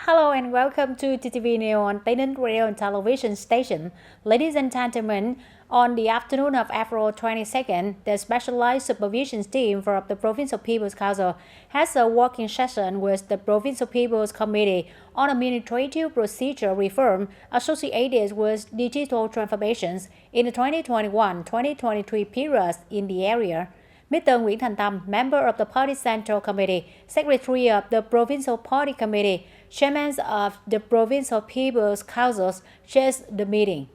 Hello and welcome to TTV News on TayNinhTV Radio and Television Station. Ladies and gentlemen, on the afternoon of April 22nd, the Specialized Supervision Team for the Provincial People's Council has a working session with the Provincial People's Committee on Administrative Procedure Reform associated with digital transformations in the 2021-2023 period in the area. Mr. Nguyễn Thành Tâm, member of the Party Central Committee, Secretary of the Provincial Party Committee, Chairman of the Provincial People's Councils, chairs the meeting.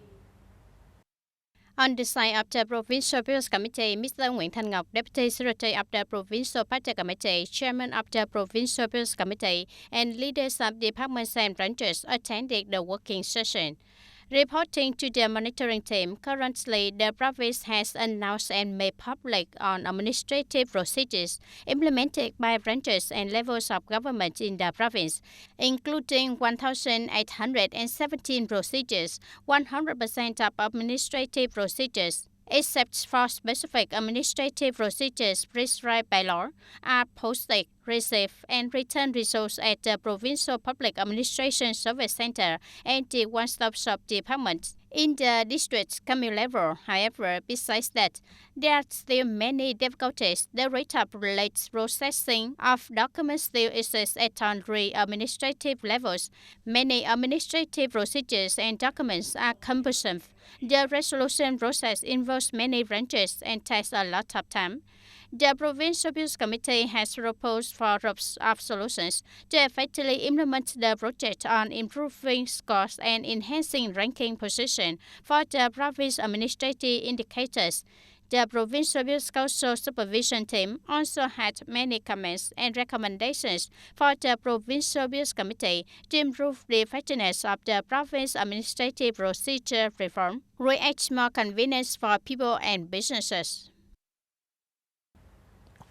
On the side of the Provincial People's Committee, Mr. Nguyễn Thành Ngọc, Deputy Secretary of the Provincial Party Committee, Chairman of the Provincial People's Committee, and leaders of departments and branches attended the working session. Reporting to the monitoring team, currently the province has announced and made public on administrative procedures implemented by branches and levels of government in the province, including 1,817 procedures, 100% of administrative procedures, except for specific administrative procedures prescribed by law, are posted, received, and returned results at the Provincial Public Administration Service Center and the One-Stop Shop Department. In the district commune level, however, besides that, there are still many difficulties. The rate of late processing of documents still exists at three administrative levels. Many administrative procedures and documents are cumbersome. The resolution process involves many branches and takes a lot of time. The Provincial People's Committee has proposed four groups of solutions to effectively implement the project on improving scores and enhancing ranking position for the province administrative indicators. The Provincial People's Council Supervision Team also had many comments and recommendations for the Provincial People's Committee to improve the effectiveness of the province administrative procedure reform, create more convenience for people and businesses.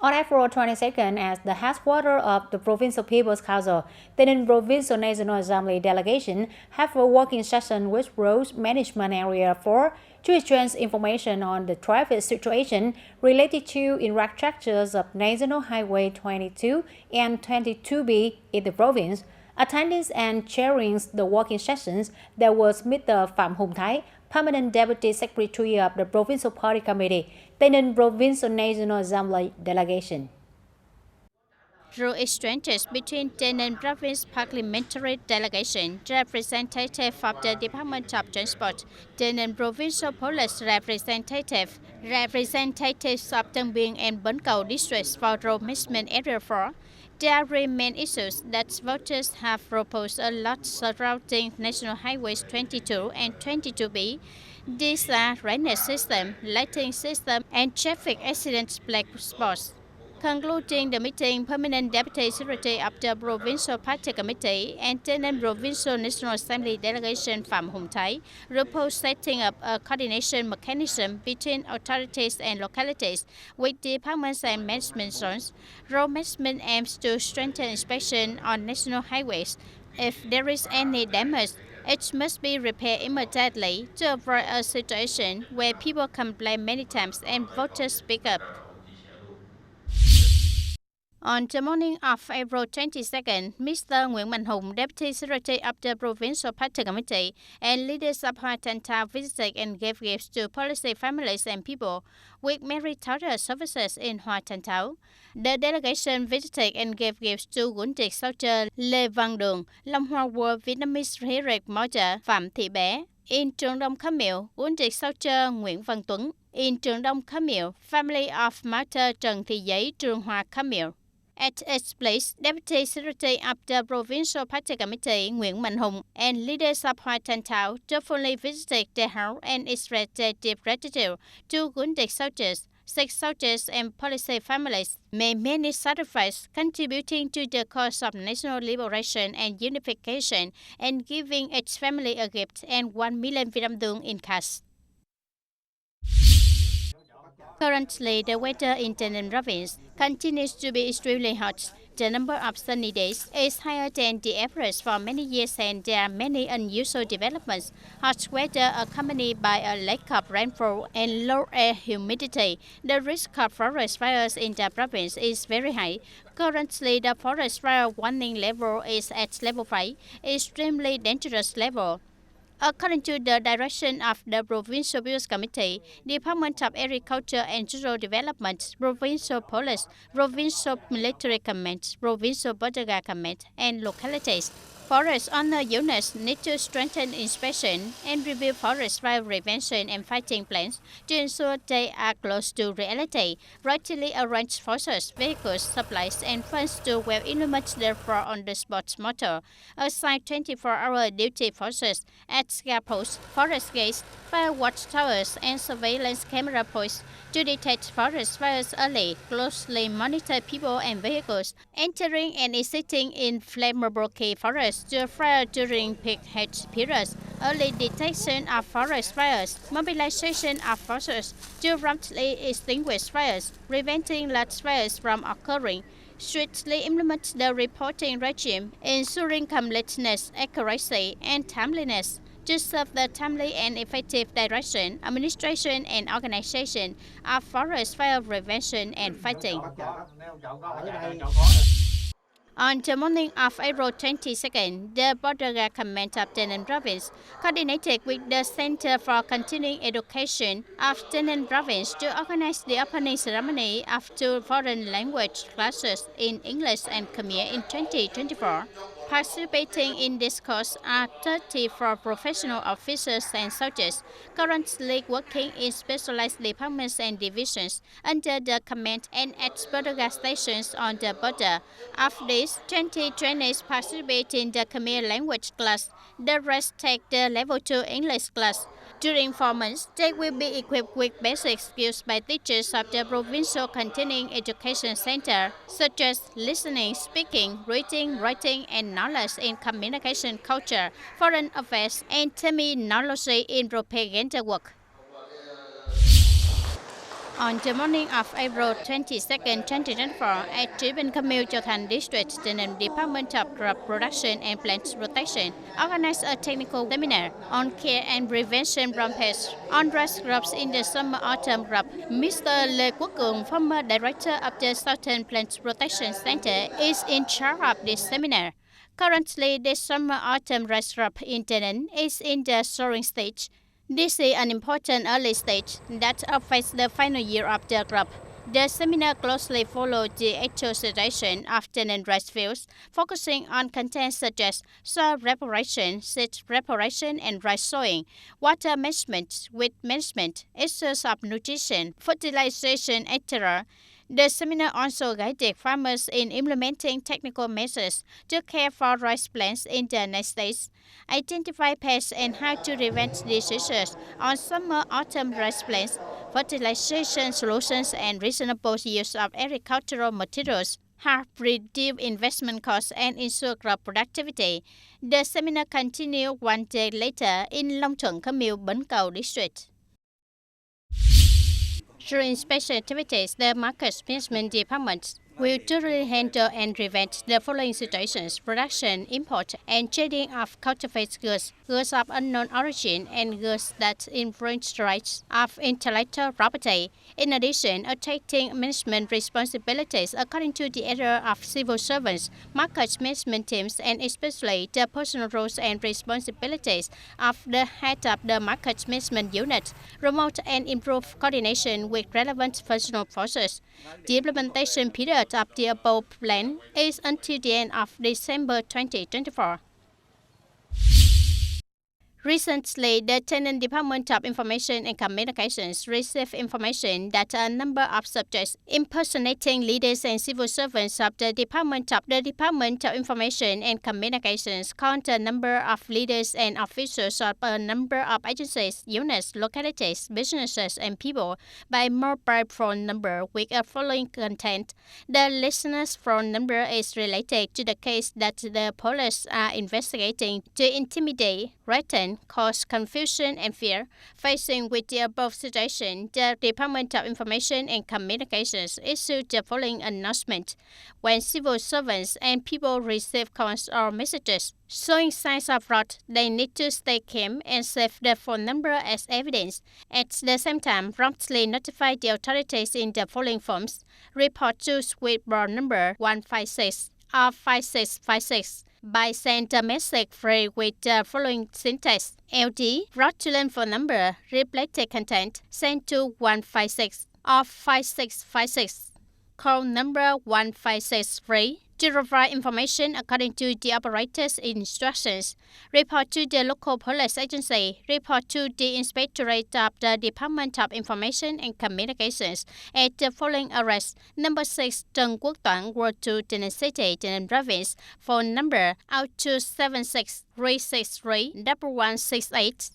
On April 22nd, as the headquarters of the Provincial People's Council, the Provincial National Assembly delegation have a working session with Road Management Area 4 to exchange information on the traffic situation related to infrastructures of National Highway 22 and 22B in the province. Attending and chairing the working sessions, there was Mr. Phạm Hùng Thái, Permanent Deputy Secretary of the Provincial Party Committee, TayNinhTV Provincial National Assembly delegation. Through exchanges between TayNinhTV Province Parliamentary Delegation, representative of the Department of Transport, TayNinhTV Provincial Police representative, representatives of Tân Biên and Bến Cầu districts for Road Management Area 4, there remain issues that voters have proposed a lot surrounding National Highways 22 and 22B. These are drainage system, lighting system, and traffic accident black spots. Concluding the meeting, Permanent Deputy Secretary of the Provincial Party Committee and TayNinhTV Provincial National Assembly delegation Phạm Hùng Thái proposed setting up a coordination mechanism between authorities and localities with departments and management zones. Road management aims to strengthen inspection on national highways. If there is any damage, it must be repaired immediately to avoid a situation where people complain many times and voters speak up. On the morning of April 22nd, Mr. Nguyễn Mạnh Hùng, Deputy Secretary of the Provincial Party Committee, and leaders of Hoa Thanh Thao visited and gave gifts to policy families and people with meritorious services in Hoa Thanh Thao. The delegation visited and gave gifts to Quỳnh Triệt Soldier Lê Văn Đường, Long Hoa War Vietnamese Heritage Martyr Phạm Thị Bé. In Trường Đông Khánh Miệu, Quỳnh Triệt Soldier Nguyễn Văn Tuấn. In Trường Đông Khánh Miệu, Family of Martyr Trần Thị Giấy Trường Hoa Khánh Miệu. At its place, Deputy Secretary of the Provincial Party Committee Nguyễn Mạnh Hùng and leaders of Hoa Thanh Thao joyfully visited their house and expressed their deep gratitude to wounded soldiers, sick soldiers and policy families, made many sacrifices contributing to the cause of national liberation and unification and giving each family a gift and 1 million Vietnam đồng in cash. Currently, the weather in TayNinhTV Province continues to be extremely hot. The number of sunny days is higher than the average for many years, and there are many unusual developments. Hot weather accompanied by a lack of rainfall and low air humidity. The risk of forest fires in the province is very high. Currently, the forest fire warning level is at level 5, extremely dangerous level. According to the direction of the Provincial Business Committee, Department of Agriculture and Rural Development, Provincial Police, Provincial Military Command, Provincial Border Command, and localities, forest owner units need to strengthen inspection and review forest fire prevention and fighting plans to ensure they are close to reality, rightly arrange forces, vehicles, supplies, and funds to well implement their on-the-spot motto, assign 24-hour duty forces at scare posts, forest gates, fire watch towers, and surveillance camera posts to detect forest fires early, closely monitor people and vehicles entering and exiting in flammable key forests to fire during peak heat periods, early detection of forest fires, mobilization of forces to promptly extinguish fires, preventing large fires from occurring, strictly implement the reporting regime, ensuring completeness, accuracy, and timeliness to serve the timely and effective direction, administration, and organization of forest fire prevention and fighting. On the morning of April 22nd, the Border Command of TayNinhTV Province coordinated with the Center for Continuing Education of TayNinhTV Province to organize the opening ceremony of 2 foreign language classes in English and Khmer in 2024. Participating in this course are 34 professional officers and soldiers currently working in specialized departments and divisions under the command and at border stations on the border. Of these, 20 trainees participate in the Khmer language class. The rest take the level 2 English class. During 4 months, they will be equipped with basic skills by teachers of the Provincial Continuing Education Center, such as listening, speaking, reading, writing, and knowledge in communication culture, foreign affairs, and terminology in propaganda work. On the morning of April 22nd, 2024, at Tribun Camille Johan District, the Department of Crop Production and Plant Protection organized a technical seminar on care and prevention from pests on rice crops in the summer-autumn crop. Mr. Lê Quốc Cường, former director of the Southern Plant Protection Center, is in charge of this seminar. Currently, the summer-autumn rice crop in TayNinhTV is in the sowing stage. This is an important early stage that affects the final year of the crop. The seminar closely followed the actual situation of TayNinhTV rice fields, focusing on contents such as soil preparation, seed preparation and rice sowing, water management, weed management, issues of nutrition, fertilization, etc. The seminar also guided farmers in implementing technical measures to care for rice plants in the next stage, identify pests and how to prevent diseases on summer-autumn rice plants, fertilization solutions and reasonable use of agricultural materials have reduced investment costs and ensure crop productivity. The seminar continued 1 day later in Long Thuận, Camille, Bến Cầu District. During special activities, the Market Management Department will thoroughly handle and prevent the following situations: production, import, and trading of counterfeit goods, goods of unknown origin, and goods that infringe rights of intellectual property. In addition, taking management responsibilities according to the area of civil servants, market management teams, and especially the personal roles and responsibilities of the head of the market management unit, promote and improve coordination with relevant functional forces. The implementation period of the above plan is until the end of December 2024. Recently, the TayNinhTV Department of Information and Communications received information that a number of subjects impersonating leaders and civil servants of the Department of Information and Communications called a number of leaders and officials of a number of agencies, units, localities, businesses, and people by mobile phone number with a following content. The listener's phone number is related to the case that the police are investigating to intimidate, threaten, can cause confusion and fear. Facing with the above situation, the Department of Information and Communications issued the following announcement. When civil servants and people receive calls or messages showing signs of fraud, they need to stay calm and save the phone number as evidence. At the same time, promptly notify the authorities in the following forms. Report to switchboard number 156 or 5656 by send a message free with the following syntax. LD, fraudulent phone number, reflected content, send to 156 or 5656. Call number 156 free to provide information according to the operator's instructions. Report to the local police agency. Report to the Inspectorate of the Department of Information and Communications at the following address. Number 6 Trần Quốc Toản, Ward 2, TayNinhTV City, TayNinhTV Province. Phone number 0276 363 1168.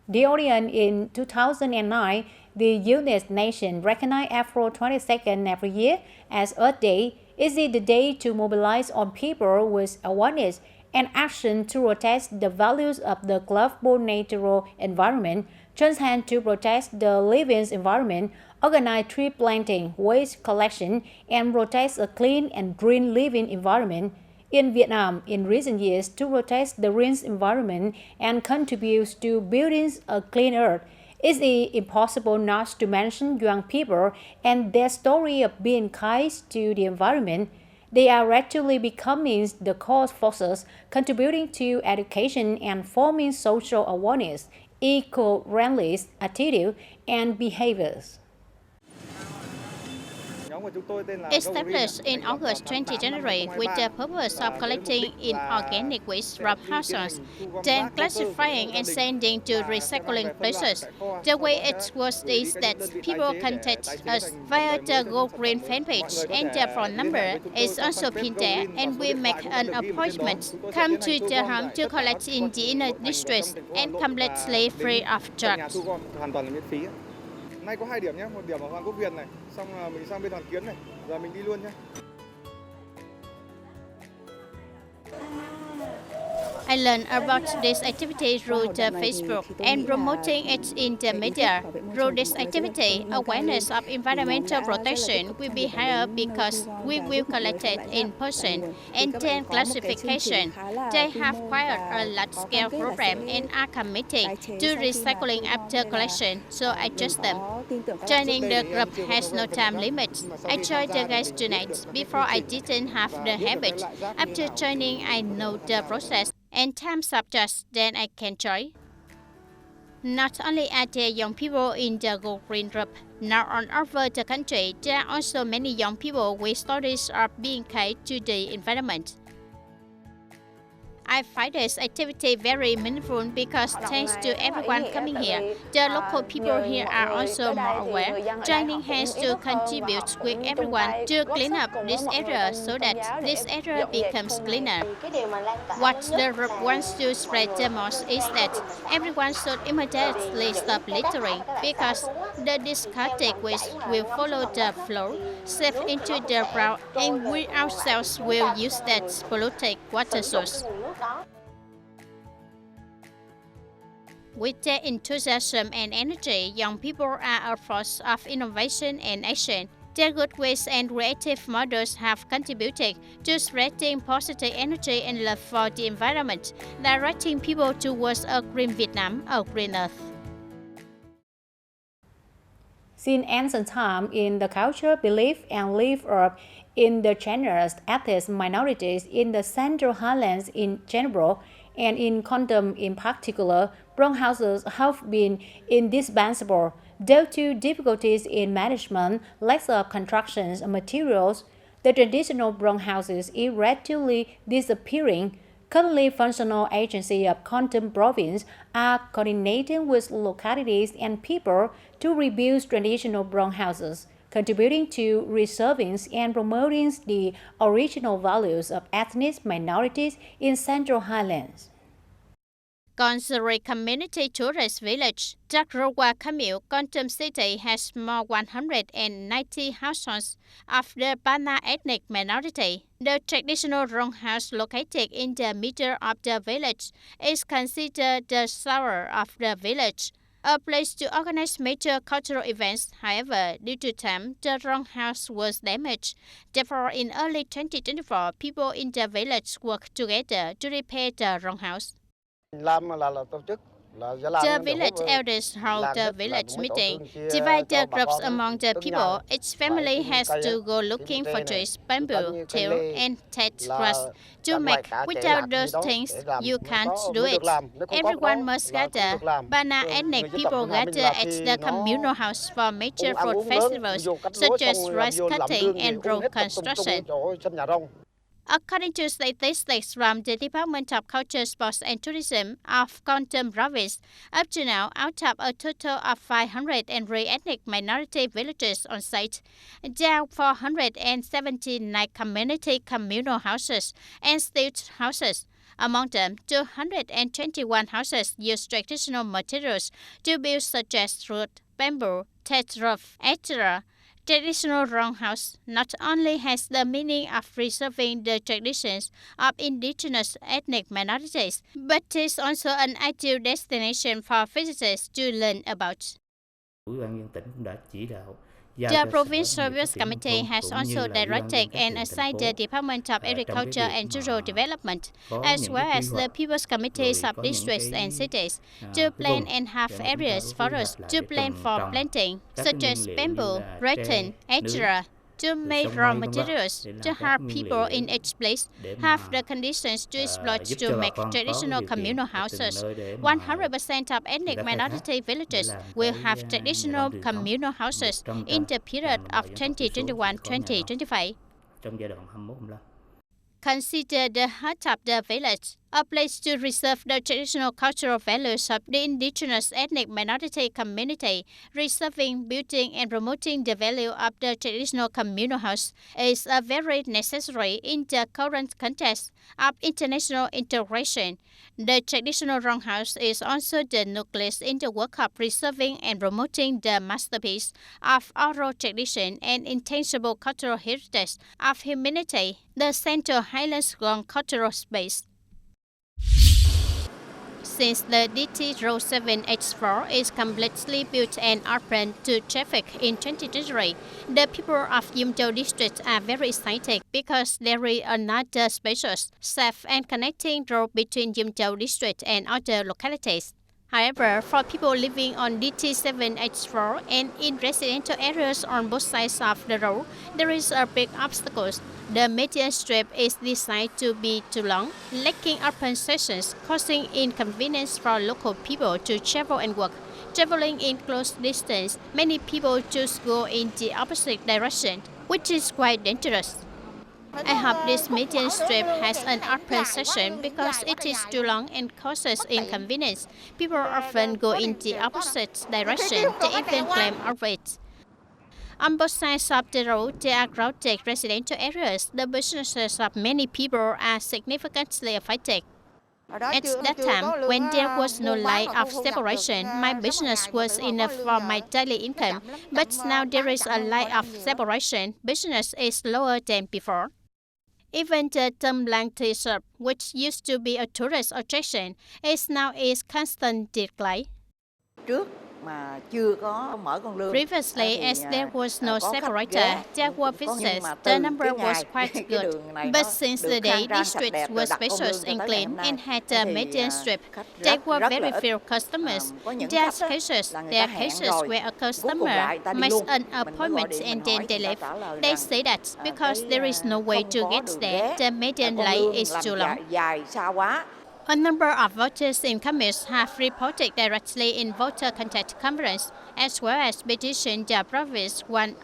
The audience in 2009, the United Nations recognized April 22nd every year as Earth Day. Is it the day to mobilize on people with awareness and action to protect the values of the global natural environment, join hands to protect the living environment, organize tree planting, waste collection, and protect a clean and green living environment? In Vietnam, in recent years, to protect the green environment and contribute to building a clean earth, is it impossible not to mention young people and their story of being kind to the environment? They are rapidly becoming the core forces contributing to education and forming social awareness, eco-friendly attitudes, and behaviors. Established in August 2020 with the purpose of collecting inorganic waste from households, then classifying and sending to recycling places. The way it works is that people contact us via the Go Green fan page, and their phone number is also pinned there, and we make an appointment, come to the home to collect in the inner districts and completely free of charge. Nay có 2 điểm nhé, một điểm ở Hoàng Quốc Việt này, xong là mình sang bên Hoàn Kiếm này, giờ mình đi luôn nhé. I learned about this activity through the Facebook and promoting it in the media. Through this activity, awareness of environmental protection will be higher because we will collect it in person and then classification. They have quite a large-scale program and are committed to recycling after collection, so I trust them. Joining the group has no time limit. I joined the guys tonight. Before I didn't have the habit. After joining, I know the process and time subjects, then I can join. Not only are there young people in the Go Green group, now all over the country, there are also many young people with stories of being kind to the environment. I find this activity very meaningful because thanks to everyone coming here, the local people here are also more aware, joining hands to contribute with everyone to clean up this area so that this area becomes cleaner. What the group wants to spread the most is that everyone should immediately stop littering because the discarded waste will follow the flow, sip into the ground, and we ourselves will use that polluted water source. With their enthusiasm and energy, young people are a force of innovation and action. Their good ways and creative models have contributed to spreading positive energy and love for the environment, directing people towards a green Vietnam, a green earth. Since ancient time, in the culture, belief, and life of indigenous ethnic minorities in the Central Highlands in general, and in Condom in particular, brown houses have been indispensable. Due to difficulties in management, lack of construction materials, the traditional brown houses is rapidly disappearing. Currently, functional agencies of Condom province are coordinating with localities and people to rebuild traditional brown houses, contributing to preserving and promoting the original values of ethnic minorities in Central Highlands. Considering community tourist village, Jagrowa Camille Quantum City has more 190 households of the Bana ethnic minority. The traditional rong house located in the middle of the village is considered the soul of the village, a place to organize major cultural events. However, due to time, the rong house was damaged. Therefore, in early 2024, people in the village worked together to repair the rong house. The village elders held the village meeting, divide the groups among the people. Each family has to go looking for trees, bamboo, till, and dead grass to make. Without those things, you can't do it. Everyone must gather. Bana ethnic people gather at the communal house for major food festivals, such as rice cutting and road construction. According to statistics from the Department of Culture, Sports and Tourism of Kontum Province, up to now, out of a total of 503 ethnic minority villages on site, there are 479 community communal houses and state houses. Among them, 221 houses use traditional materials to build such as wood, bamboo, thatch roof, etc. Traditional rong house not only has the meaning of preserving the traditions of indigenous ethnic minorities, but is also an ideal destination for visitors to learn about. The Provincial Service Committee has also directed and assigned the Department of Agriculture and Rural Development, as well as the People's Committees of districts and cities, to plan and have areas for us to plan for planting, such as bamboo, rattan, etc., to make raw materials, to have people in each place have the conditions to exploit to make traditional communal houses. 100% of ethnic minority villages will have traditional communal houses in the period of 2021-2025. Consider the heart of the village, a place to preserve the traditional cultural values of the indigenous ethnic minority community. Preserving, building, and promoting the value of the traditional communal house is a very necessary in the current context of international integration. The traditional rong house is also the nucleus in the work of preserving and promoting the masterpiece of oral tradition and intangible cultural heritage of humanity, the Central Highlands Gong cultural space. Since the DT Road 7H4 is completely built and open to traffic in 2023, the people of Yumtao district are very excited because there is another spacious, safe and connecting road between Yumtao district and other localities. However, for people living on DT7H4 and in residential areas on both sides of the road, there is a big obstacle. The median strip is designed to be too long, lacking open sections, causing inconvenience for local people to travel and work. Traveling in close distance, many people choose to go in the opposite direction, which is quite dangerous. I hope this median strip has an open section because it is too long and causes inconvenience. People often go in the opposite direction. They even claim overweight. On both sides of the road, there are crowded residential areas. The businesses of many people are significantly affected. At that time, when there was no line of separation, my business was enough for my daily income. But now there is a line of separation. Business is lower than before. Even the Tumblang tea shop, which used to be a tourist attraction, is now in constant decline. Previously, as there was no separator, there were visitors. The number was quite good. But since the day these streets were spacious and clean and had a median strip, there were very few customers. There are cases where a customer makes an appointment and then they leave. They say that because there is no way to get there, the median line is too long. A number of voters in Khmer have reported directly in voter contact conference, as well as petitioned the province 1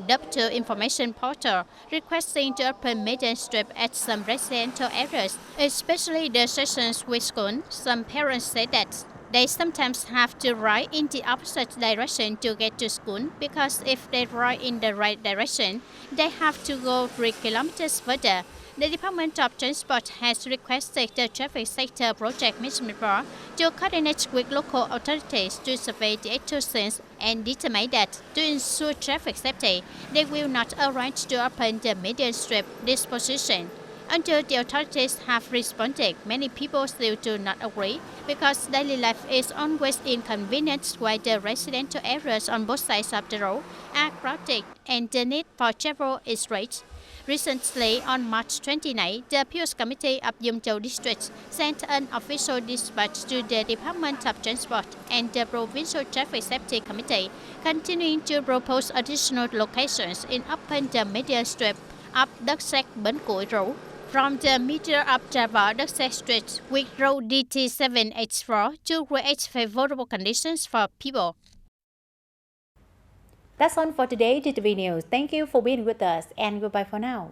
W information portal requesting to open median strip at some residential areas, especially the sections with school. Some parents say that they sometimes have to ride in the opposite direction to get to school because if they ride in the right direction, they have to go 3 kilometers further. The Department of Transport has requested the Traffic Sector Project Management Board to coordinate with local authorities to survey the actual scenes and determine that, to ensure traffic safety, they will not arrange to open the median strip disposition. Until the authorities have responded, many people still do not agree because daily life is always inconvenienced while the residential areas on both sides of the road are crowded and the need for travel is great. Recently, on March 29, the Appeals Committee of Yumchou District sent an official dispatch to the Department of Transport and the Provincial Traffic Safety Committee, continuing to propose additional locations in open the median strip of Đất Sét Bến Củi Road from the middle of Trevor Đất Sét Street with road DT7H4 to create favorable conditions for people. That's all for today, TTV News. Thank you for being with us and goodbye for now.